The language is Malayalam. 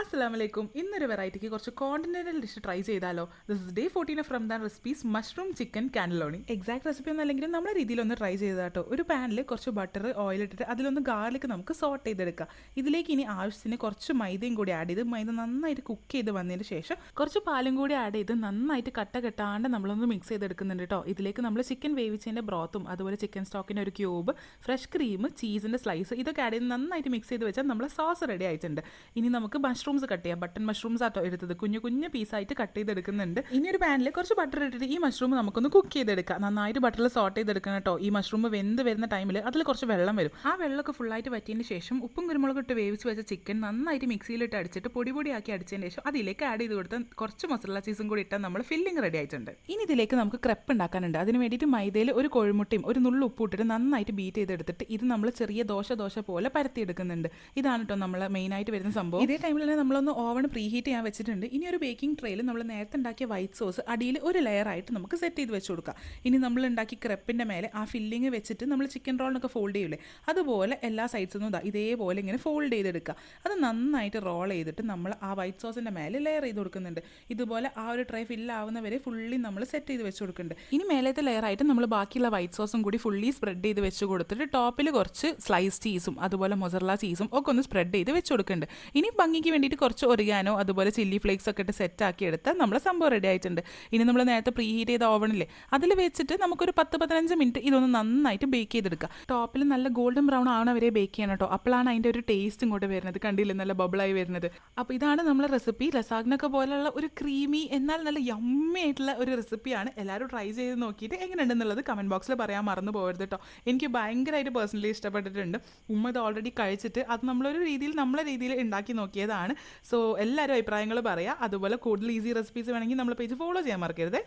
അസ്സലാമലൈക്കും. ഇന്നൊരു വെറൈറ്റിക്ക് കുറച്ച് കോണ്ടിനെന്റൽ ഡിഷ് ട്രൈ ചെയ്താലോ. This is day 14 of Ramadan recipes mushroom chicken cannelloni. Exact recipe ഒന്നും അല്ലെങ്കിലും നമ്മുടെ രീതിയിലൊന്ന് ട്രൈ ചെയ്താട്ടോ. ഒരു പാനിൽ കുറച്ച് ബട്ടർ ഓയിൽ ഇട്ടിട്ട് അതിലൊന്ന് ഗാർലിക് നമുക്ക് സോട്ട് ചെയ്തെടുക്കാം. ഇതിലേക്ക് ഇനി ആവശ്യത്തിന് കുറച്ച് മൈദയും കൂടി ആഡ് ചെയ്ത് മൈദ നന്നായിട്ട് കുക്ക് ചെയ്ത് വന്നതിന് ശേഷം കുറച്ച് പാലും കൂടി ആഡ് ചെയ്ത് നന്നായിട്ട് കട്ട കെട്ടാണ്ട് നമ്മളൊന്ന് മിക്സ് ചെയ്തെടുക്കുന്നുണ്ട് കേട്ടോ. ഇതിലേക്ക് നമ്മൾ ചിക്കൻ വേവിച്ചതിൻ്റെ ബ്രോത്തും അതുപോലെ ചിക്കൻ സ്റ്റോക്കിൻ്റെ ഒരു ക്യൂബ്, ഫ്രഷ് ക്രീം, ചീസിൻ്റെ സ്ലൈസ് ഇതൊക്കെ ആഡ് ചെയ്ത് നന്നായിട്ട് മിക്സ് ചെയ്ത് വെച്ചാൽ നമ്മൾ സോസ് റെഡി ആയിട്ടുണ്ട്. ഇനി നമുക്ക് മഷ്റൂംസ് കട്ട് ചെയ്യാം. ബട്ടൺ മഷ്റൂംസ് ആട്ടോ എടുത്തത്. കുഞ്ഞു കുഞ്ഞു പീസായിട്ട് കട്ട് ചെയ്തെടുക്കുന്നുണ്ട്. ഇനി ഒരു പാനിൽ കുറച്ച് ബട്ടർ ഇട്ടിട്ട് ഈ മഷ്റൂം നമുക്കൊന്ന് കുക്ക് ചെയ്തെടുക്കാം. നന്നായിട്ട് ബട്ടറിൽ സോട്ട് ചെയ്തെടുക്കണം കേട്ടോ. ഈ മഷ്റൂം വെന്ത് വരുന്ന ടൈമിൽ അതിൽ കുറച്ച് വെള്ളം വരും. ആ വെള്ളമൊക്കെ ഫുള്ളായിട്ട് വറ്റിയതിന് ശേഷം ഉപ്പും കുരുമുളകും ഇട്ട് വേവിച്ച് വെച്ച ചിക്കൻ നന്നായിട്ട് മിക്സിയിലിട്ട് അടിച്ചിട്ട് പൊടി പൊടിയാക്കി അടിച്ചതിന് ശേഷം അതിലേക്ക് ആഡ് ചെയ്ത് കൊടുത്ത് കുറച്ച് മസാല ചീസും കൂടി ഇട്ടാൽ നമ്മൾ ഫില്ലിംഗ് റെഡി ആയിട്ടുണ്ട്. ഇനി ഇതിലേക്ക് നമുക്ക് ക്രെപ്പ് ഉണ്ടാക്കാനുണ്ട്. അതിന് വേണ്ടിയിട്ട് മൈദയിൽ ഒരു കോഴിമുട്ടയും ഒരു നുള്ളു ഉപ്പ് ഇട്ടിട്ട് നന്നായിട്ട് ബീറ്റ് ചെയ്തെടുത്തിട്ട് ഇത് നമ്മൾ ചെറിയ ദോശ പോലെ പരത്തിയെടുക്കുന്നുണ്ട്. ഇതാണ് കേട്ടോ നമ്മൾ മെയിനായിട്ട് വരുന്ന സംഭവം. ഇതേ ടൈമിൽ തന്നെ നമ്മളൊന്ന് ഓവൺ പ്രീ ഹീറ്റ് ചെയ്യാൻ വെച്ചിട്ടുണ്ട്. ഇനി ഒരു ബേക്കിംഗ് ട്രേയിൽ നമ്മൾ നേരത്തെ ഉണ്ടാക്കിയ വൈറ്റ് സോസ് അടിയിൽ ഒരു ലെയർ ആയിട്ട് നമുക്ക് സെറ്റ് ചെയ്ത് വെച്ച് കൊടുക്കാം. ഇനി നമ്മൾ ഉണ്ടാക്കി ക്രെപ്പിൻ്റെ മേലെ ആ ഫില്ലിങ് വെച്ചിട്ട് നമ്മൾ ചിക്കൻ റോളിനൊക്കെ ഫോൾഡ് ചെയ്യില്ലേ, അതുപോലെ എല്ലാ സൈഡ്സിൽ നിന്നും ഇതേപോലെ ഇങ്ങനെ ഫോൾഡ് ചെയ്തെടുക്കുക. അത് നന്നായിട്ട് റോൾ ചെയ്തിട്ട് നമ്മൾ ആ വൈറ്റ് സോസിൻ്റെ മേലെ ലെയർ ചെയ്ത് കൊടുക്കുന്നുണ്ട്. ഇതുപോലെ ആ ഒരു ട്രേ ഫില്ലാവുന്നവരെ ഫുള്ളി നമ്മൾ സെറ്റ് ചെയ്ത് വെച്ച് കൊടുക്കുന്നുണ്ട്. ഇനി മേലത്തെ ലെയർ ആയിട്ട് നമ്മൾ ബാക്കിയുള്ള വൈറ്റ് സോസും കൂടി ഫുള്ളി സ്പ്രെഡ് ചെയ്ത് വെച്ച് കൊടുത്തിട്ട് ടോപ്പിൽ കുറച്ച് സ്ലൈസ് ചീസും അതുപോലെ മൊസറല്ല ചീസും ഒക്കെ ഒന്ന് സ്പ്രെഡ് ചെയ്ത് വെച്ച് കൊടുക്കുന്നുണ്ട്. ഇനി ഭംഗിക്ക് വേണ്ടിയിട്ട് കുറച്ച് ഒറിഗാനോ അതുപോലെ ചില്ലി ഫ്ലേക്സ് ഒക്കെ ഇട്ട് സെറ്റ് ആക്കി എടുത്താൽ നമ്മളെ സംഭവം റെഡി ആയിട്ടുണ്ട്. ഇനി നമ്മൾ നേരത്തെ പ്രീ ഹീറ്റ് ചെയ്ത ഓവണില്ലേ അതിൽ വെച്ചിട്ട് നമുക്കൊരു 10-15 മിനിറ്റ് ഇതൊന്ന് നന്നായിട്ട് ബേക്ക് ചെയ്തെടുക്കാം. ടോപ്പിൽ നല്ല ഗോൾഡൻ ബ്രൗൺ ആവണവരെ ബേക്ക് ചെയ്യണം കേട്ടോ. അപ്പോഴാണ് അതിൻ്റെ ഒരു ടേസ്റ്റ് ഇങ്ങോട്ട് വരുന്നത്. കണ്ടില്ലേ, നല്ല ബബിളായി വരുന്നത്. അപ്പോൾ ഇതാണ് നമ്മളെ റെസിപ്പി. ലസാഗ്നൊക്കെ പോലെയുള്ള ഒരു ക്രീമി എന്നാൽ നല്ല യമ്മി ആയിട്ടുള്ള ഒരു റെസിപ്പിയാണ്. എല്ലാവരും ട്രൈ ചെയ്ത് നോക്കിയിട്ട് എങ്ങനെയുണ്ടെന്നുള്ളത് കമൻറ്റ് ബോക്സിൽ പറയാൻ മറന്നു പോകരുത് കേട്ടോ. എനിക്ക് ഭയങ്കരമായിട്ട് പേഴ്സണലി ഇഷ്ടപ്പെട്ടിട്ടുണ്ട്. ഉമ്മ ഇത് ഓൾറെഡി കഴിച്ചിട്ട് അത് നമ്മളൊരു രീതിയിൽ നമ്മളെ രീതിയിൽ ഉണ്ടാക്കി നോക്കിയതാണ്. സോ എല്ലാവരും അഭിപ്രായങ്ങൾ പറയാം. അതുപോലെ കൂടുതൽ ഈസി റെസിപ്പീസ് വേണമെങ്കിൽ നമ്മളെ പേജ് ഫോളോ ചെയ്യാൻ മറക്കരുത്.